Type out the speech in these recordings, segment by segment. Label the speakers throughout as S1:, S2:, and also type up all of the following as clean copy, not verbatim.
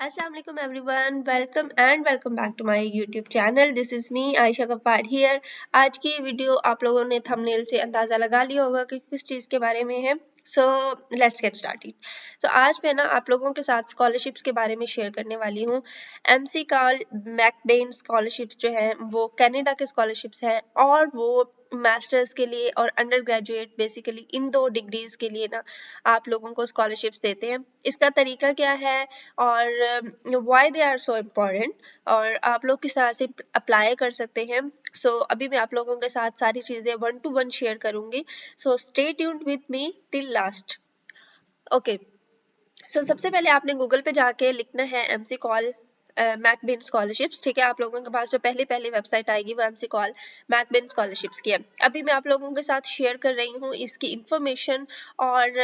S1: Assalamu alaikum everyone, welcome back to my YouTube channel. This is me Aisha Ghaffar here. आज की video आप लोगों ने thumbnail से अंदाज़ा लगा लिया होगा कि किस चीज़ के बारे में है. So let's get started. So आज मैं ना आप लोगों के साथ स्कॉलरशिप्स के बारे में शेयर करने वाली हूँ. MC कॉल मैकबेन स्कॉलरशिप्स जो हैं वो कनाडा के स्कॉलरशिप्स हैं और वो मास्टर्स के लिए और अंडर ग्रेजुएट बेसिकली इन दो डिग्रीज के लिए ना आप लोगों को स्कॉलरशिप्स देते हैं. इसका तरीका क्या है और why they are so important और आप लोग किस तरह से अप्लाई कर सकते हैं. सो अभी मैं आप लोगों के साथ सारी चीज़ें 1 to 1 शेयर करूंगी. So stay tuned with me till last. Okay, so सबसे पहले आपने गूगल पे जाके लिखना है MC कॉल मैकबेन स्कॉलरशिप्स. ठीक है, आप लोगों के पास जो पहली वेबसाइट आएगी वो MC कॉल मैकबेन स्कॉलरशिप्स की है. अभी मैं आप लोगों के साथ शेयर कर रही हूँ इसकी इंफॉर्मेशन और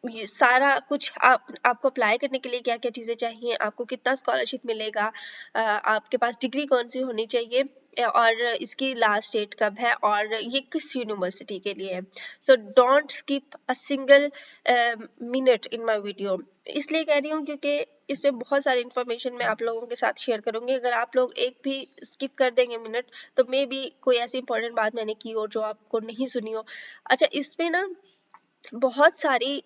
S1: ये सारा कुछ आपको अप्लाई करने के लिए क्या क्या चीज़ें चाहिए, आपको कितना स्कॉलरशिप मिलेगा, आपके पास डिग्री कौन सी होनी चाहिए और इसकी लास्ट डेट कब है और ये किस यूनिवर्सिटी के लिए है. So don't skip a single minute in my video. इसलिए कह रही हूँ क्योंकि इसमें बहुत सारी इन्फॉर्मेशन मैं आप लोगों के साथ शेयर करूंगी. अगर आप लोग एक भी स्किप कर देंगे मिनट तो मे बी कोई ऐसी इंपॉर्टेंट बात मैंने की हो जो आपको नहीं सुनी हो. अच्छा, इसमें ना बहुत सारी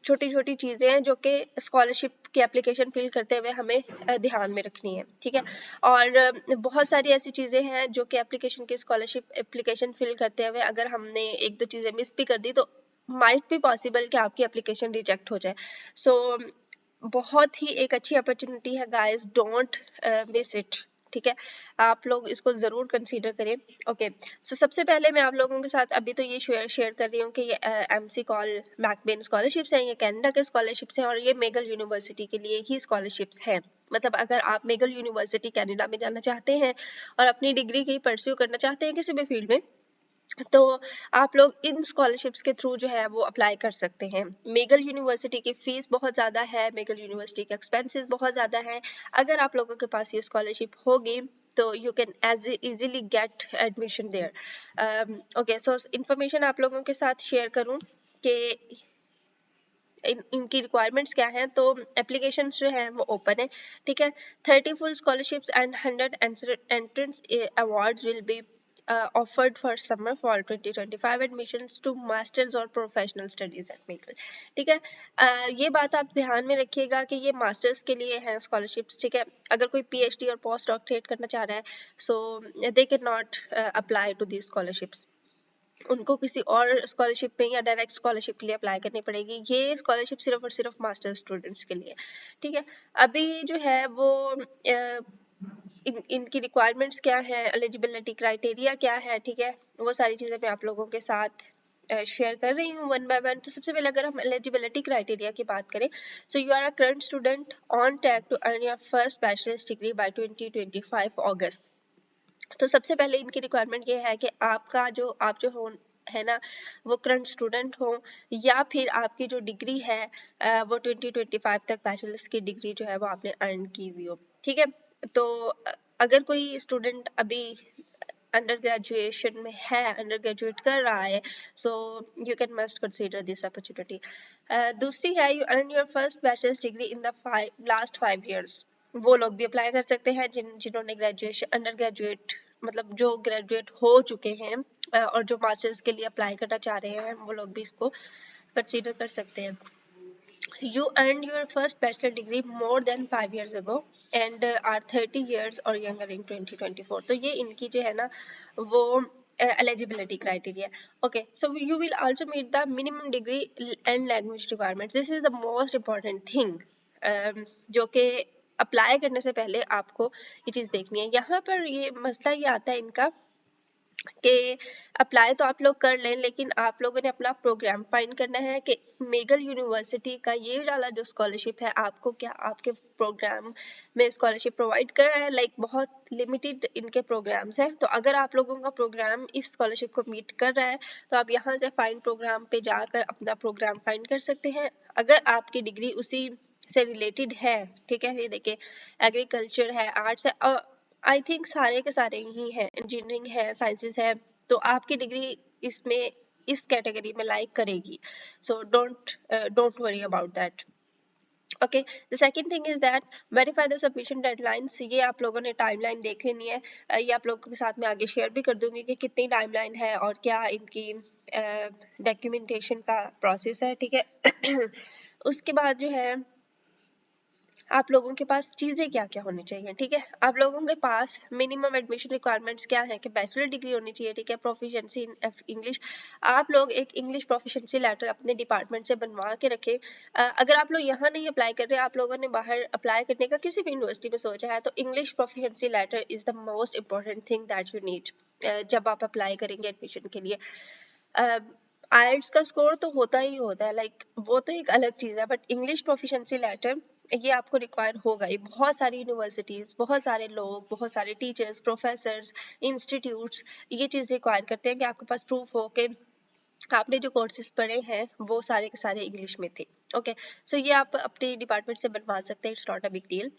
S1: छोटी छोटी चीज़ें हैं जो कि स्कॉलरशिप की एप्लीकेशन फिल करते हुए हमें ध्यान में रखनी है. ठीक है, और बहुत सारी ऐसी चीज़ें हैं जो कि एप्लीकेशन की स्कॉलरशिप एप्लीकेशन फिल करते हुए अगर हमने एक दो चीज़ें मिस भी कर दी तो माइट भी पॉसिबल कि आपकी एप्लीकेशन रिजेक्ट हो जाए. सो बहुत ही एक अच्छी अपॉर्चुनिटी है गाइस, डोंट मिस इट. ठीक है, आप लोग इसको ज़रूर कंसीडर करें. ओके, सो सबसे पहले मैं आप लोगों के साथ अभी तो ये शेयर कर रही हूँ कि ये MC कॉल मैकबेन स्कॉलरशिप्स हैं, ये कनाडा के स्कॉलरशिप्स हैं और ये मेगल यूनिवर्सिटी के लिए ही स्कॉलरशिप्स हैं. मतलब अगर आप मेगल यूनिवर्सिटी कनाडा में जाना चाहते हैं और अपनी डिग्री की परस्यू करना चाहते हैं किसी भी फील्ड में तो आप लोग इन स्कॉलरशिप्स के थ्रू जो है वो अप्लाई कर सकते हैं. मेगल यूनिवर्सिटी की फ़ीस बहुत ज़्यादा है, मेगल यूनिवर्सिटी के एक्सपेंसेस बहुत ज़्यादा हैं. अगर आप लोगों के पास ये स्कॉलरशिप होगी तो you can as easily get admission there. Okay, so information आप लोगों के साथ शेयर करूं कि इनकी रिक्वायरमेंट्स क्या हैं. तो एप्लीकेशन जो है वो ओपन है. ठीक है, 30 full scholarships and 100 entrance awards will be offered for summer fall 2025 admissions to masters और professional studies at Megal. ठीक है, ये बात आप ध्यान में रखिएगा कि ये मास्टर्स के लिए हैं स्कॉलरशिप्स. ठीक है, अगर कोई PhD और पोस्ट डॉक्टरेट करना चाह रहा है so they can not apply to the scholarships. उनको किसी और स्कॉलरशिप पे या डायरेक्ट स्कॉलरशिप के लिए अप्लाई करनी पड़ेगी. ये स्कॉलरशिप सिर्फ और सिर्फ मास्टर स्टूडेंट्स के लिए. ठीक है, अभी जो है वो इनकी रिक्वायरमेंट्स क्या है, एलिजिबिलिटी क्राइटेरिया क्या है. ठीक है, वो सारी चीज़ें मैं आप लोगों के साथ शेयर कर रही हूँ वन बाय वन. तो सबसे पहले अगर हम एलिजिबिलिटी क्राइटेरिया की बात करें so you are a current student on track to earn your first bachelor's degree by 2025 August. तो सबसे पहले इनकी रिक्वायरमेंट ये है कि आप जो हो है ना वो करंट स्टूडेंट हो या फिर आपकी जो डिग्री है वो 2025 तक बैचलर्स की डिग्री जो है वो आपने अर्न की हुई हो. ठीक है, तो अगर कोई स्टूडेंट अभी अंडर ग्रेजुएशन में है, अंडर ग्रेजुएट कर रहा है सो you can must consider this opportunity. दूसरी है you earn your first bachelor's degree in the last 5 years. वो लोग भी अप्लाई कर सकते हैं जिन्होंने ग्रेजुएशन अंडर ग्रेजुएट मतलब जो ग्रेजुएट हो चुके हैं और जो मास्टर्स के लिए अप्लाई करना चाह रहे हैं वो लोग भी इसको कंसीडर कर सकते हैं. You earned your first bachelor degree more than 5 years ago and are 30 years or younger in 2024. तो ये इनकी जो है ना वो eligibility criteria. Okay, so you will also meet the minimum degree and language requirements. This is the most important thing जो कि apply करने से पहले आपको ये चीज़ देखनी है. यहाँ पर ये मसला ये आता है इनका कि अप्लाई तो आप लोग कर लें लेकिन आप लोगों ने अपना प्रोग्राम फाइंड करना है कि मेगल यूनिवर्सिटी का ये वाला जो स्कॉलरशिप है आपको क्या आपके प्रोग्राम में स्कॉलरशिप प्रोवाइड कर रहा है. लाइक बहुत लिमिटेड इनके प्रोग्राम्स हैं. तो अगर आप लोगों का प्रोग्राम इस स्कॉलरशिप को मीट कर रहा है तो आप यहाँ से फाइंड प्रोग्राम पे जाकर अपना प्रोग्राम फाइंड कर सकते हैं अगर आपकी डिग्री उसी से रिलेटेड है. ठीक है, ये देखिए एग्रीकल्चर है, आर्ट्स है, आई थिंक सारे के सारे ही हैं, इंजीनियरिंग है, साइंसेस है, तो आपकी डिग्री इसमें इस कैटेगरी में लाइक करेगी. So don't worry about that. Okay, the second thing is that verify the submission deadlines. ये आप लोगों ने टाइमलाइन देख लेनी है। ये आप लोगों के साथ में आगे शेयर भी कर दूंगी कि कितनी टाइमलाइन है और क्या इनकी डॉक्यूमेंटेशन का प्रोसेस है, ठीक है। उसके बाद जो है आप लोगों के पास चीज़ें क्या क्या होनी चाहिए, ठीक है। आप लोगों के पास मिनिमम एडमिशन रिक्वायरमेंट्स क्या है कि बैचलर डिग्री होनी चाहिए, ठीक है, प्रोफिशिएंसी इन इंग्लिश। आप लोग एक इंग्लिश प्रोफिशिएंसी लेटर अपने डिपार्टमेंट से बनवा के रखें। अगर आप लोग यहाँ नहीं अप्लाई कर रहे, आप लोगों ने बाहर अप्लाई करने का किसी भी यूनिवर्सिटी में सोचा है, तो English proficiency letter is the most important thing that you need जब आप अप्लाई करेंगे एडमिशन के लिए। आइल्स का स्कोर तो होता ही होता है, लाइक वो तो एक अलग चीज़ है, बट इंग्लिश प्रोफिशिएंसी लेटर ये आपको रिक्वायर होगा ही। बहुत सारी यूनिवर्सिटीज़, बहुत सारे लोग, बहुत सारे टीचर्स, प्रोफेसर्स, इंस्टीट्यूट्स ये चीज़ रिक्वायर करते हैं कि आपके पास प्रूफ हो कि आपने जो कोर्सेज पढ़े हैं वो सारे के सारे इंग्लिश में थे। ओके, सो ये आप अपने डिपार्टमेंट से बनवा सकते हैं, it's not a big deal.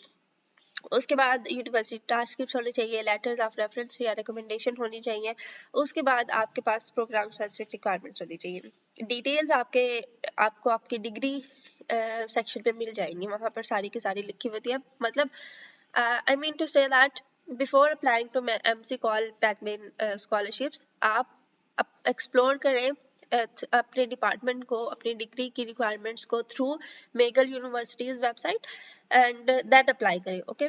S1: उसके बाद यूनिवर्सिटी ट्रांसक्रिप्ट होने चाहिए, लेटर्स ऑफ रेफरेंस या रिकमेंडेशन होनी चाहिए। उसके बाद आपके पास प्रोग्राम स्पेसिफिक रिक्वायरमेंट्स होनी चाहिए। डिटेल्स आपको आपकी डिग्री सेक्शन पे मिल जाएंगी, वहाँ पर सारी की सारी लिखी होती है। मतलब I mean to say that before applying to McCall MacBain scholarships, आप एक्सप्लोर करें अपने डिपार्टमेंट को, अपनी डिग्री की रिक्वायरमेंट्स को through McGill university's website and that apply करें। ओके,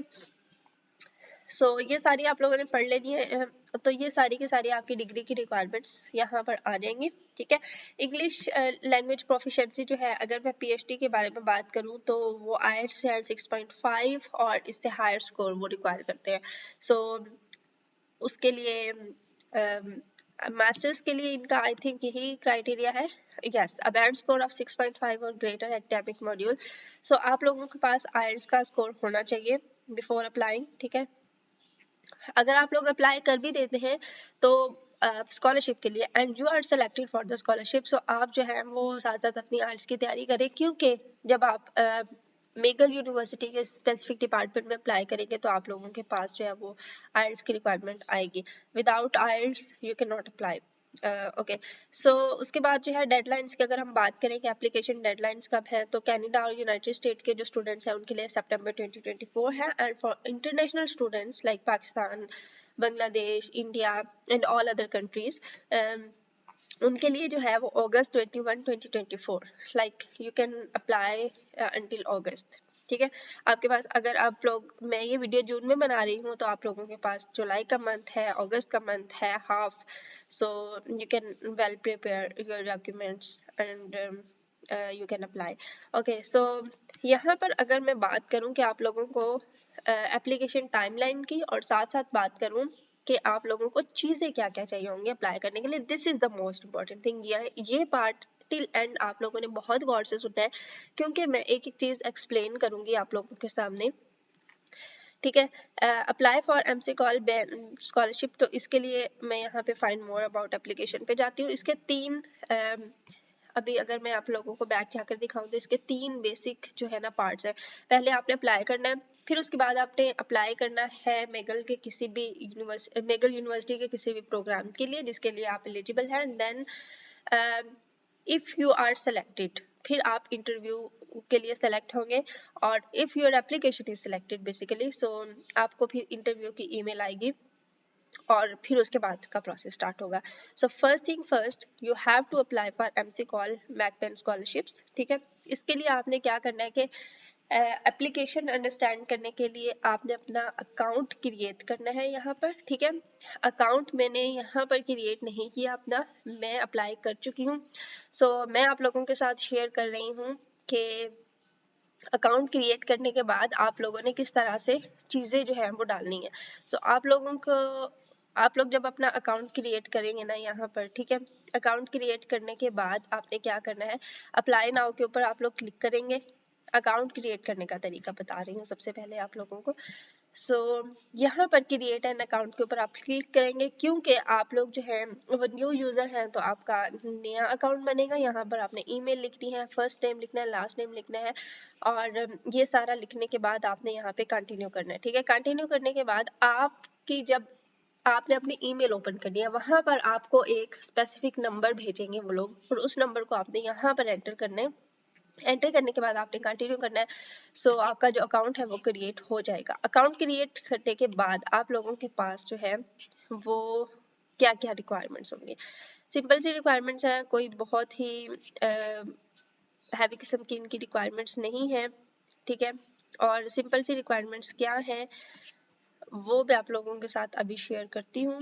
S1: सो ये सारी आप लोगों ने पढ़ लेनी है। तो ये सारी की सारी आपकी डिग्री की रिक्वायरमेंट्स यहाँ पर आ जाएंगी, ठीक है। इंग्लिश लैंग्वेज प्रोफिशिएंसी जो है, अगर मैं पीएचडी के बारे में बात करूँ तो वो आईएलटीएस है 6.5 और इससे हायर स्कोर वो रिक्वायर करते हैं। सो उसके लिए मास्टर्स के लिए इनका आई थिंक यही क्राइटेरिया है, yes, a band score of 6.5 और ग्रेटर एकेडमिक मॉड्यूल। सो आप लोगों के पास आईएलटीएस का स्कोर होना चाहिए बिफोर अप्लाइंग, ठीक है। अगर आप लोग अप्लाई कर भी देते हैं तो स्कॉलरशिप के लिए and you are selected for the scholarship, so आप जो है वो साथ साथ अपनी आइल्स की तैयारी करें, क्योंकि जब आप मेगल यूनिवर्सिटी के स्पेसिफिक डिपार्टमेंट में अप्लाई करेंगे तो आप लोगों के पास जो है वो आइल्स की रिक्वायरमेंट आएगी। Without IELTS you can not apply. Okay, so उसके बाद जो है डेडलाइंस की अगर हम बात करें कि एप्लीकेशन डेडलाइंस कब है, तो कनाडा और यूनाइटेड स्टेट के जो स्टूडेंट्स हैं उनके लिए सितंबर 2024 है, and for international students like Pakistan, Bangladesh, India and all other countries, उनके लिए जो है वो अगस्त 21 2024, like you can apply until August, ठीक है। आपके पास अगर आप लोग, मैं ये वीडियो जून में बना रही हूँ तो आप लोगों के पास जुलाई का मंथ है, अगस्त का मंथ है half, so you can well prepare your documents and you can apply. Okay, so यहाँ पर अगर मैं बात करूँ कि आप लोगों को एप्लीकेशन टाइमलाइन की, और साथ साथ बात करूँ कि आप लोगों को चीज़ें क्या क्या चाहिए होंगी अप्लाई करने के लिए, this is the most important thing. ये पार्ट टिल एंड आप लोगों ने बहुत गौर से सुनना है, क्योंकि मैं एक एक चीज़ एक्सप्लेन करूंगी आप लोगों के सामने, ठीक है। Apply for MC call scholarship, तो इसके लिए मैं यहाँ पे फाइंड मोर अबाउट एप्लीकेशन पे जाती हूँ। इसके तीन अभी अगर मैं आप लोगों को बैक जाकर दिखाऊं तो इसके तीन बेसिक जो है ना पार्ट्स है। पहले आपने अप्लाई करना है, फिर उसके बाद आपने अप्लाई करना है मेगल के किसी भी मेगल यूनिवर्सिटी के किसी भी प्रोग्राम के लिए जिसके लिए आप एलिजिबल हैं। Then if you are selected, फिर आप इंटरव्यू के लिए सेलेक्ट होंगे, और if your application is selected basically, so आपको फिर इंटरव्यू की ईमेल आएगी और फिर उसके बाद का प्रोसेस स्टार्ट होगा। So first thing first, you have to apply for McCall MacBain scholarships, ठीक है। इसके लिए आपने क्या करना है कि एप्लीकेशन अंडरस्टैंड करने के लिए आपने अपना अकाउंट क्रिएट करना है यहाँ पर, ठीक है। अकाउंट मैंने यहाँ पर क्रिएट नहीं किया अपना, मैं अप्लाई कर चुकी हूँ। सो मैं आप लोगों के साथ शेयर कर रही हूँ कि अकाउंट क्रिएट करने के बाद आप लोगों ने किस तरह से चीज़ें जो है वो डालनी है। सो आप लोग जब अपना अकाउंट क्रिएट करेंगे ना यहाँ पर, ठीक है, अकाउंट क्रिएट करने के बाद आपने क्या करना है, अप्लाई नाउ के ऊपर आप लोग क्लिक करेंगे। अकाउंट क्रिएट करने का तरीका बता रही हूँ सबसे पहले आप लोगों को। सो यहाँ पर क्रिएट एन अकाउंट के ऊपर आप क्लिक करेंगे, क्योंकि आप लोग जो है वो न्यू यूज़र हैं तो आपका नया अकाउंट बनेगा। यहाँ पर आपने ईमेल लिखनी है, फर्स्ट नेम लिखना है, लास्ट नेम लिखना है, और ये सारा लिखने के बाद आपने यहाँ पे कंटिन्यू करना है, ठीक है। कंटिन्यू करने के बाद आपकी जब आपने अपनी ईमेल ओपन करनी है, वहाँ पर आपको एक स्पेसिफिक नंबर भेजेंगे वो लोग, और उस नंबर को आपने यहाँ पर एंटर करना है। एंटर करने के बाद आपने कंटिन्यू करना है। सो आपका जो अकाउंट है वो क्रिएट हो जाएगा। अकाउंट क्रिएट करने के बाद आप लोगों के पास जो है वो क्या क्या रिक्वायरमेंट्स होंगे। सिंपल सी रिक्वायरमेंट्स हैं, कोई बहुत ही हैवी किस्म की इनकी रिक्वायरमेंट्स नहीं है, ठीक है। और सिंपल सी रिक्वायरमेंट्स क्या है वो मैं आप लोगों के साथ अभी शेयर करती हूँ।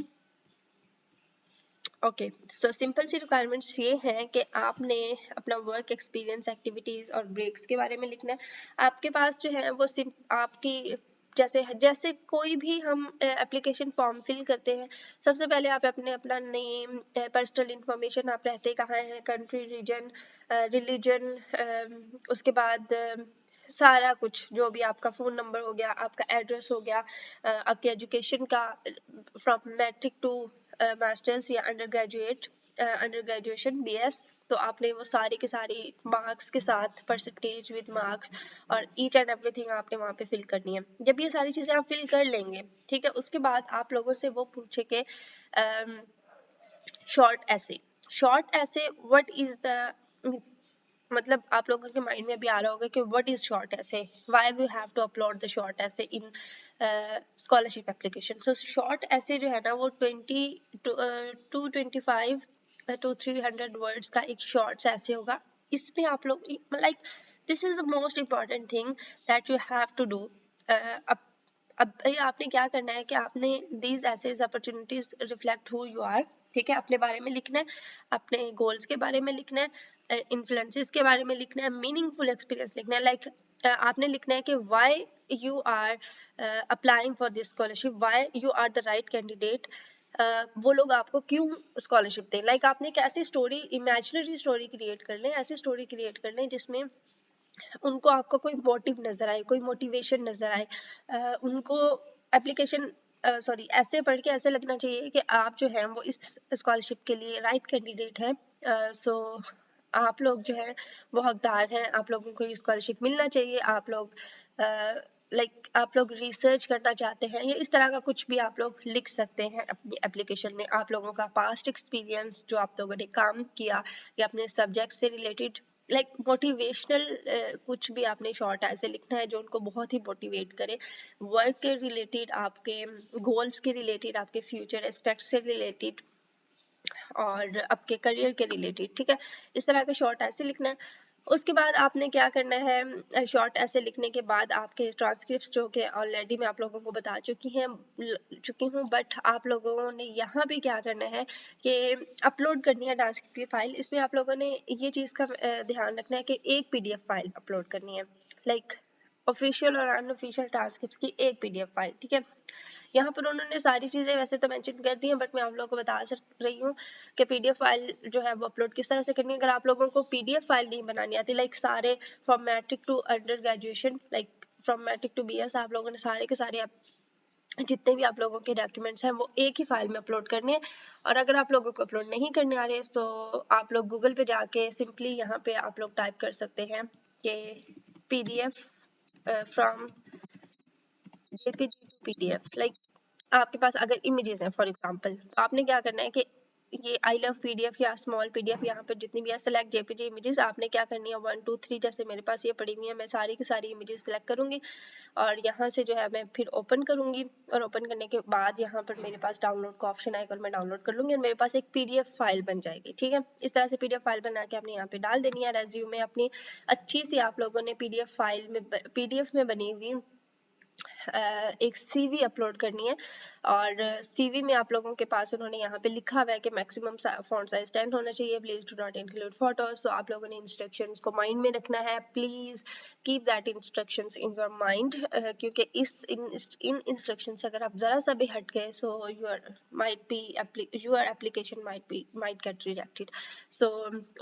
S1: ओके, सो सिंपल सी रिक्वायरमेंट्स ये हैं कि आपने अपना वर्क एक्सपीरियंस, एक्टिविटीज़ और ब्रेक्स के बारे में लिखना है। आपके पास जो है वो आपकी जैसे जैसे कोई भी हम एप्लीकेशन फॉर्म फिल करते हैं, सबसे पहले आप अपना नेम, पर्सनल इंफॉर्मेशन, आप रहते कहाँ हैं, कंट्री, रीजन, रिलीजन, उसके बाद सारा कुछ जो भी आपका फ़ोन नंबर हो गया, आपका एड्रेस हो गया, आपके एजुकेशन का फ्रॉम मैट्रिक टू मास्टर्स या अंडर ग्रेजुएशन BS, तो आपने वो सारी के सारी मार्क्स के साथ, परसेंटेज विद मार्क्स और ईच एंड एवरीथिंग आपने वहाँ पे फिल करनी है। जब ये सारी चीज़ें आप फिल कर लेंगे, ठीक है, उसके बाद आप लोगों से वो पूछे कि शॉर्ट ऐसे व्हाट इज द, मतलब आप लोगों के माइंड में भी आ रहा होगा कि what is short essay, why we have to upload the short essay in scholarship application. So short essay जो है ना वो 225 to 300 वर्ड्स का एक शॉर्ट ऐसे होगा। इसमें आप लोग like this is the most important thing that you have to do. अब ये आपने क्या करना है कि आपने these essays opportunities reflect who you are, ठीक है, अपने बारे में लिखना है, अपने गोल्स के बारे में लिखना है, इन्फ्लुएंसेस के बारे में लिखना है, मीनिंगफुल एक्सपीरियंस लिखना है। लाइक आपने लिखना है कि why you are applying for this scholarship, why you are the right candidate, वो लोग आपको क्यों स्कॉलरशिप दें। लाइक आपने एक ऐसी स्टोरी, इमेजिनरी स्टोरी क्रिएट कर लें, ऐसी स्टोरी क्रिएट कर लें जिसमें उनको आपका कोई मोटिव नजर आए, कोई मोटिवेशन नजर आए, उनको एप्लीकेशन सॉरी ऐसे पढ़ के ऐसे लगना चाहिए कि आप जो है वो इस स्कॉलरशिप के लिए राइट कैंडिडेट हैं। सो आप लोग जो है वो हकदार हैं, आप लोगों को ये स्कॉलरशिप मिलना चाहिए, आप लोग लाइक आप लोग रिसर्च करना चाहते हैं, या इस तरह का कुछ भी आप लोग लिख सकते हैं अपनी एप्लीकेशन में। आप लोगों का पास्ट एक्सपीरियंस जो आप लोगों ने काम किया या अपने सब्जेक्ट से रिलेटेड, लाइक मोटिवेशनल कुछ भी आपने शॉर्ट ऐसे लिखना है जो उनको बहुत ही मोटिवेट करे, वर्क के रिलेटेड, आपके गोल्स के रिलेटेड, आपके फ्यूचर एस्पेक्ट से रिलेटेड और आपके करियर के रिलेटेड, ठीक है, इस तरह का शॉर्ट ऐसे लिखना है। उसके बाद आपने क्या करना है, शॉर्ट ऐसे लिखने के बाद आपके ट्रांसक्रिप्ट्स जो कि ऑलरेडी मैं आप लोगों को बता चुकी हूँ, बट आप लोगों ने यहाँ पे क्या करना है कि अपलोड करनी है ट्रांसक्रिप्ट की फाइल। इसमें आप लोगों ने ये चीज़ का ध्यान रखना है कि एक PDF फाइल अपलोड करनी है, लाइक ऑफिशियल और अनऑफिशियल ट्रांसक्रिप्ट की एक PDF फाइल, ठीक है। यहाँ पर उन्होंने सारी चीज़ें वैसे तो मेंशन कर दी हैं, बट मैं आप लोगों को बता रही हूँ कि PDF फाइल जो है वो अपलोड किस तरह से करनी है। अगर आप लोगों को PDF फाइल नहीं बनानी आती, लाइक सारे from matric to undergraduation, like from matric to BS, आप लोगों ने सारे के सारे जितने भी आप लोगों के डॉक्यूमेंट्स हैं वो एक ही फाइल में अपलोड करने हैं। और अगर आप लोगों को अपलोड नहीं करने आ रहे तो आप लोग गूगल पे जाके सिंपली यहाँ पे आप लोग टाइप कर सकते हैं कि PDF from JPG to PDF। Like आपके पास अगर इमेजेस हैं फॉर एग्जांपल, तो आपने क्या करना है कि ये आई लव PDF या स्मॉल PDF, यहाँ पर जितनी भी है सेलेक्ट JPG इमेजेस, आपने क्या करनी है 1 2 3, जैसे मेरे पास ये पड़ी हुई है, मैं सारी की सारी इमेजेस सेलेक्ट करूंगी और यहाँ से जो है मैं फिर ओपन करूंगी, और ओपन करने के बाद यहाँ पर मेरे पास डाउनलोड का ऑप्शन आएगा और मैं डाउनलोड कर लूंगी और मेरे पास एक PDF फाइल बन जाएगी, ठीक है। इस तरह से PDF फाइल बना के आपने यहाँ पे डाल देनी है। रेज्यूमे अपनी अच्छी सी आप लोगों ने PDF फाइल में, PDF में बनी हुई एक CV अपलोड करनी है, और CV में आप लोगों के पास उन्होंने यहाँ पे लिखा हुआ है कि मैक्सिमम फॉन्ट साइज 10 होना चाहिए, please do not include photos. So आप लोगों ने इंस्ट्रक्शंस को माइंड में रखना है, please keep that instructions in your mind, क्योंकि इन इंस्ट्रक्शन से अगर आप जरा सा भी हट गए so your application might get rejected. So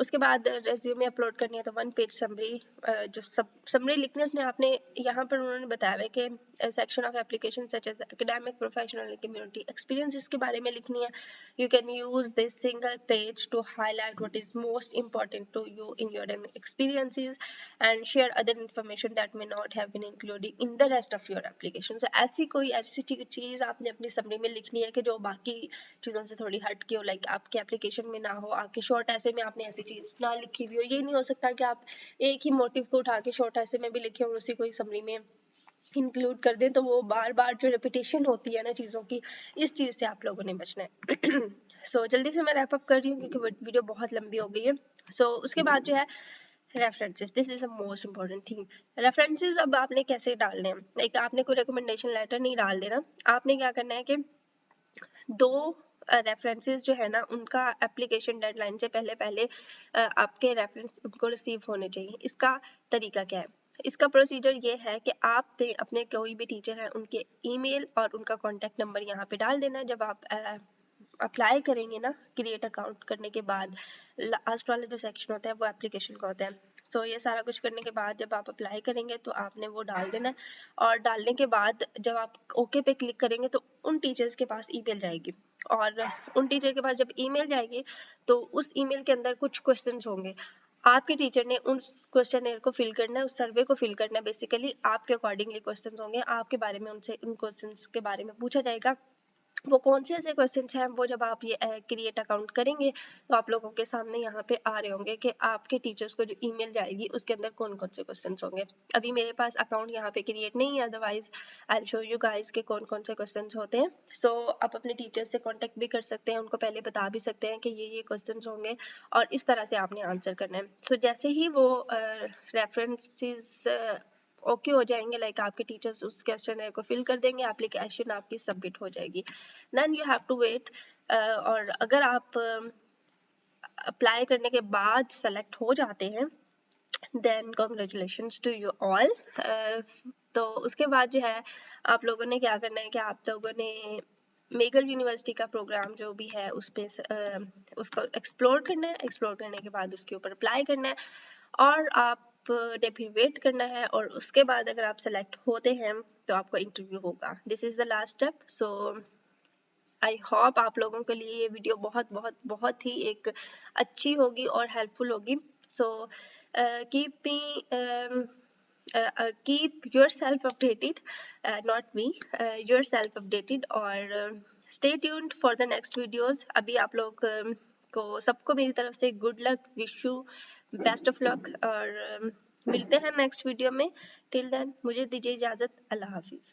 S1: उसके बाद रेज्यूमे अपलोड करनी है, तो 1 पेज समरी, जो समरी लिखने उसने आपने यहाँ पर उन्होंने बताया है कि section of application such as academic, professional, अपने कम्युनिटी एक्सपीरियंसेस के बारे में लिखनी है, you can use this single page to highlight what is most important to you in your experiences and share other information that may not have been included in the rest of your application. So ऐसी कोई ऐसी चीज आपने अपनी summary में लिखनी है कि जो बाकी चीजों से थोड़ी हट के हो, लाइक आपके एप्लीकेशन में ना हो, आपके शॉर्ट ऐसे में आपने ऐसी चीज ना लिखी हुई हो। ये नहीं हो सकता कि आप एक ही मोटिव को उठा के शॉर्ट ऐसे में भी लिखे और उसी को ही समरी में इंक्लूड कर दें, तो वो बार बार जो रिपीटेशन होती है ना चीज़ों की, इस चीज़ से आप लोगों ने बचना है। सो जल्दी से मैं रैप अप कर रही हूँ क्योंकि वीडियो बहुत लंबी हो गई है। सो उसके बाद जो है references, this is the most important thing. References अब आपने कैसे डालने हैं, लाइक आपने कोई रिकमेंडेशन लेटर नहीं डाल देना, आपने क्या करना है कि दो रेफरेंसेस जो है ना उनका एप्लीकेशन डेडलाइन से पहले पहले आपके रेफरेंस उनको रिसीव होने चाहिए। इसका तरीका क्या है, इसका प्रोसीजर ये है कि आप अपने कोई भी टीचर है उनके ईमेल और उनका कॉन्टैक्ट नंबर यहाँ पे डाल देना। जब आप अप्लाई करेंगे ना, क्रिएट अकाउंट करने के बाद लास्ट वाला जो सेक्शन होता है वो एप्लीकेशन का होता है। सो ये सारा कुछ करने के बाद जब आप अप्लाई करेंगे तो आपने वो डाल देना है, और डालने के बाद जब आप ओके पे क्लिक करेंगे तो उन टीचर्स के पास ईमेल जाएगी, और उन टीचर के पास जब ईमेल जाएगी तो उस ईमेल के अंदर कुछ क्वेश्चंस होंगे। आपके टीचर ने उस क्वेश्चन को फिल करना है, उस सर्वे को फिल करना है। बेसिकली आपके अकॉर्डिंगली क्वेश्चंस होंगे, आपके बारे में उनसे उन क्वेश्चंस के बारे में पूछा जाएगा। वो कौन से ऐसे क्वेश्चंस हैं, वो जब आप ये क्रिएट अकाउंट करेंगे तो आप लोगों के सामने यहाँ पे आ रहे होंगे कि आपके टीचर्स को जो ईमेल जाएगी उसके अंदर कौन कौन से क्वेश्चंस होंगे। अभी मेरे पास अकाउंट यहाँ पे क्रिएट नहीं है, otherwise I will show you guys के कौन कौन से क्वेश्चंस होते हैं। सो आप अपने टीचर्स से कांटेक्ट भी कर सकते हैं, उनको पहले बता भी सकते हैं कि ये क्वेश्चंस होंगे और इस तरह से आपने आंसर करना है। सो जैसे ही वो रेफरेंसेस ओके हो जाएंगे, लाइक आपके टीचर्स उस क्वेश्चनर को फिल कर देंगे, एप्लीकेशन आपकी सबमिट हो जाएगी। Then you have to wait, और अगर आप अप्लाई करने के बाद सेलेक्ट हो जाते हैं then congratulations to you all. तो उसके बाद जो है आप लोगों ने क्या करना है कि आप लोगों ने मेगल यूनिवर्सिटी का प्रोग्राम जो भी है उस पे उसको एक्सप्लोर करना है। एक्सप्लोर करने के बाद उसके ऊपर अप्लाई करना है और आप ने फिर वेट करना है, और उसके बाद अगर आप सेलेक्ट होते हैं तो आपको इंटरव्यू होगा। This is the last step. So I hope आप लोगों के लिए ये वीडियो बहुत बहुत बहुत ही एक अच्छी होगी और हेल्पफुल होगी। So keep me keep yourself updated, not me, yourself updated, और stay tuned for the next videos। अभी आप लोग को सबको मेरी तरफ से good luck, wish you best of luck, और मिलते हैं नेक्स्ट वीडियो में। टिल देन मुझे दीजिए इजाजत, अल्लाह हाफिज।